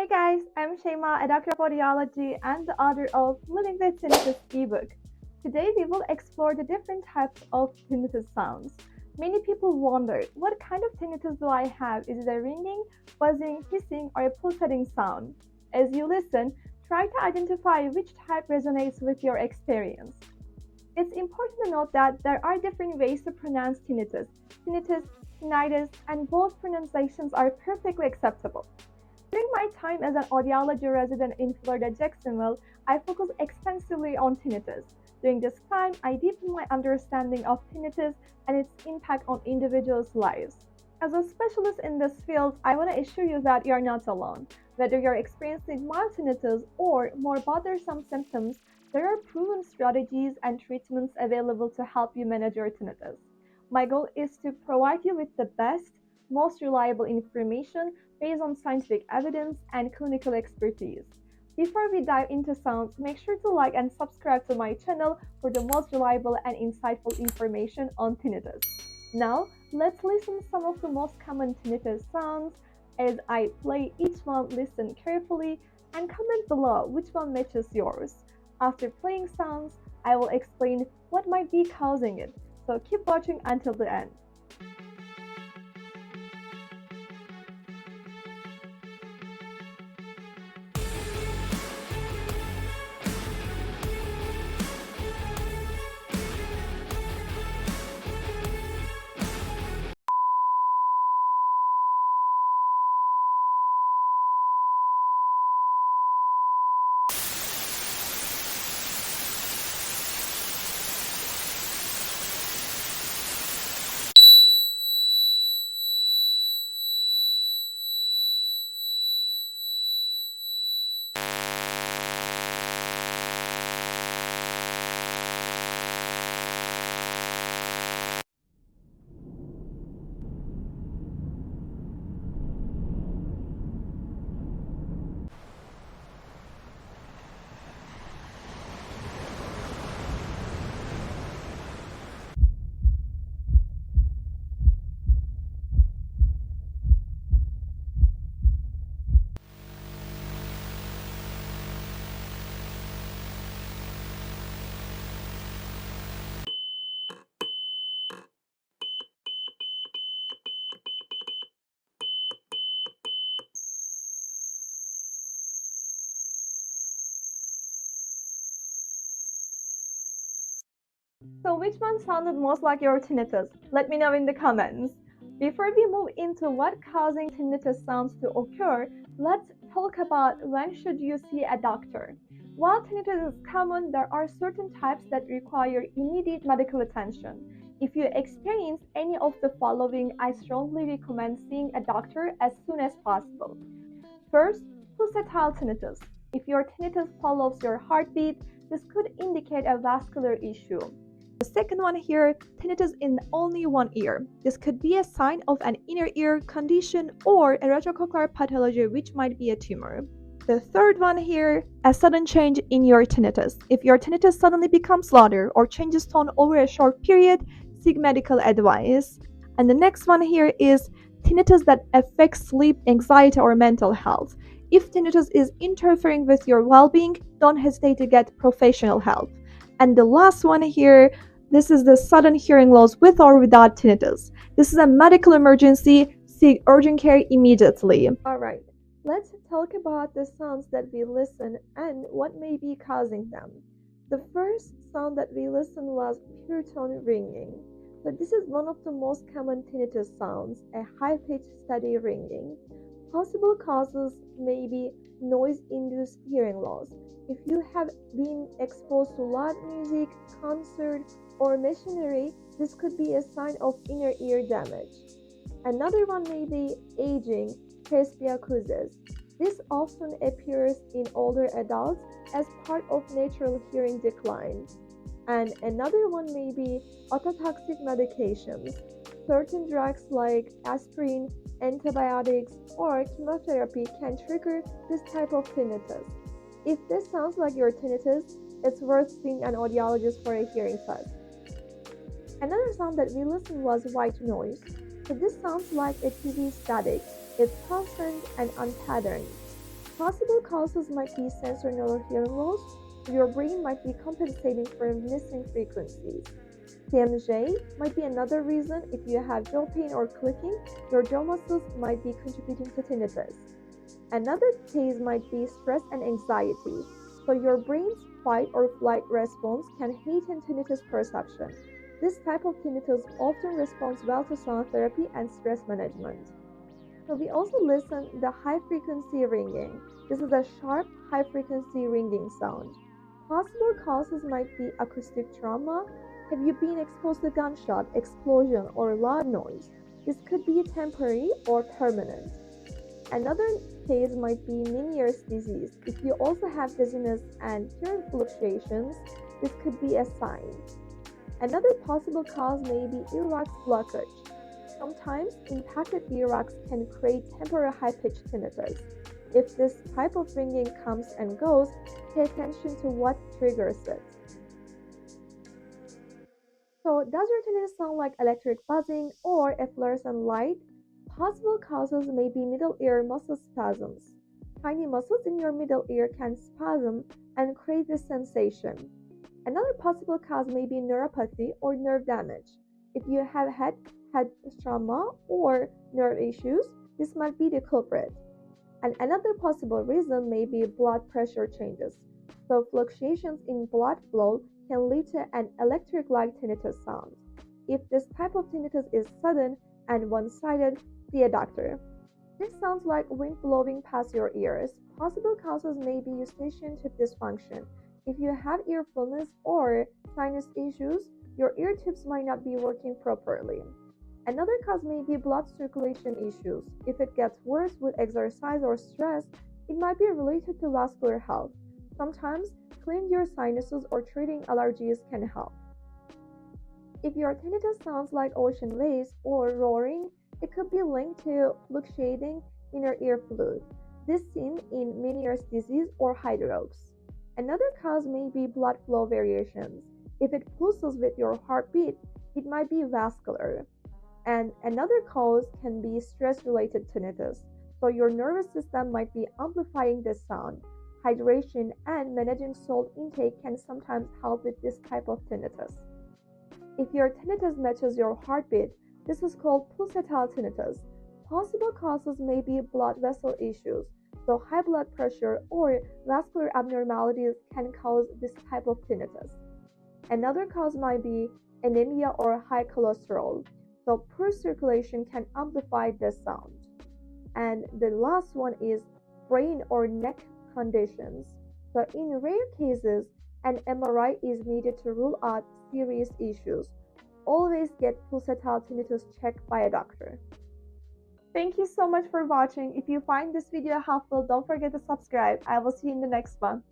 Hey guys, I'm Seyma, a Doctor of Audiology and the author of Living with Tinnitus ebook. Today we will explore the different types of tinnitus sounds. Many people wonder, what kind of tinnitus do I have? Is it a ringing, buzzing, hissing, or a pulsating sound? As you listen, try to identify which type resonates with your experience. It's important to note that there are different ways to pronounce tinnitus, tinnitus, and both pronunciations are perfectly acceptable. During my time as an audiology resident in Florida, Jacksonville, I focused extensively on tinnitus. During this time, I deepened my understanding of tinnitus and its impact on individuals' lives. As a specialist in this field, I want to assure you that you are not alone. Whether you're experiencing mild tinnitus or more bothersome symptoms, there are proven strategies and treatments available to help you manage your tinnitus. My goal is to provide you with the best, most reliable information based on scientific evidence and clinical expertise. Before we dive into sounds, make sure to like and subscribe to my channel for the most reliable and insightful information on tinnitus. Now, let's listen to some of the most common tinnitus sounds. As I play each one, listen carefully and comment below which one matches yours. After playing sounds, I will explain what might be causing it, so keep watching until the end. So which one sounded most like your tinnitus? Let me know in the comments. Before we move into what causing tinnitus sounds to occur, let's talk about when should you see a doctor. While tinnitus is common, there are certain types that require immediate medical attention. If you experience any of the following, I strongly recommend seeing a doctor as soon as possible. First, pulsatile tinnitus. If your tinnitus follows your heartbeat, this could indicate a vascular issue. The second one here, tinnitus in only one ear. This could be a sign of an inner ear condition or a retrocochlear pathology, which might be a tumor. The third one here, a sudden change in your tinnitus. If your tinnitus suddenly becomes louder or changes tone over a short period, seek medical advice. And the next one here is tinnitus that affects sleep, anxiety, or mental health. If tinnitus is interfering with your well-being, don't hesitate to get professional help. And the last one here, this is the sudden hearing loss with or without tinnitus. This is a medical emergency. Seek urgent care immediately. Alright, let's talk about the sounds that we listen and what may be causing them. The first sound that we listened was pure tone ringing. So this is one of the most common tinnitus sounds, a high-pitched steady ringing. Possible causes may be noise-induced hearing loss. If you have been exposed to loud music, concert, or machinery, this could be a sign of inner ear damage. Another one may be aging, presbyacusis. This often appears in older adults as part of natural hearing decline. And another one may be ototoxic medications. Certain drugs like aspirin, antibiotics, or chemotherapy can trigger this type of tinnitus. If this sounds like your tinnitus, it's worth seeing an audiologist for a hearing test. Another sound that we listened was white noise. So this sounds like a TV static. It's constant and unpatterned. Possible causes might be sensory neural hearing loss. Your brain might be compensating for missing frequencies. TMJ might be another reason. If you have jaw pain or clicking, your jaw muscles might be contributing to tinnitus. Another case might be stress and anxiety. So your brain's fight or flight response can heighten tinnitus perception. This type of tinnitus often responds well to sound therapy and stress management. So we also listen the high frequency ringing. This is a sharp, high frequency ringing sound. Possible causes might be acoustic trauma. Have you been exposed to gunshot, explosion, or loud noise? This could be temporary or permanent. Another case might be Meniere's disease. If you also have dizziness and hearing fluctuations, this could be a sign. Another possible cause may be earwax blockage. Sometimes impacted earwax can create temporary high-pitched tinnitus. If this type of ringing comes and goes, pay attention to what triggers it. So, does your tinnitus sound like electric buzzing or a fluorescent light? Possible causes may be middle ear muscle spasms. Tiny muscles in your middle ear can spasm and create this sensation. Another possible cause may be neuropathy or nerve damage. If you have had trauma or nerve issues, this might be the culprit. And another possible reason may be blood pressure changes. So fluctuations in blood flow can lead to an electric-like tinnitus sound. If this type of tinnitus is sudden and one-sided, see a doctor. This sounds like wind blowing past your ears. Possible causes may be eustachian tube dysfunction. If you have ear fullness or sinus issues, your ear tubes might not be working properly. Another cause may be blood circulation issues. If it gets worse with exercise or stress, it might be related to vascular health. Sometimes cleaning your sinuses or treating allergies can help. If your tinnitus sounds like ocean waves or roaring, it could be linked to fluctuating inner ear fluid. This seen in Meniere's disease or hydrox. Another cause may be blood flow variations. If it pulses with your heartbeat, it might be vascular. And another cause can be stress-related tinnitus. So your nervous system might be amplifying this sound. Hydration and managing salt intake can sometimes help with this type of tinnitus. If your tinnitus matches your heartbeat, this is called pulsatile tinnitus. Possible causes may be blood vessel issues. So high blood pressure or vascular abnormalities can cause this type of tinnitus. Another cause might be anemia or high cholesterol. So poor circulation can amplify this sound. And the last one is brain or neck conditions. So in rare cases, an MRI is needed to rule out serious issues. Always get pulsatile tinnitus checked by a doctor. Thank you so much for watching. If you find this video helpful, don't forget to subscribe. I will see you in the next one.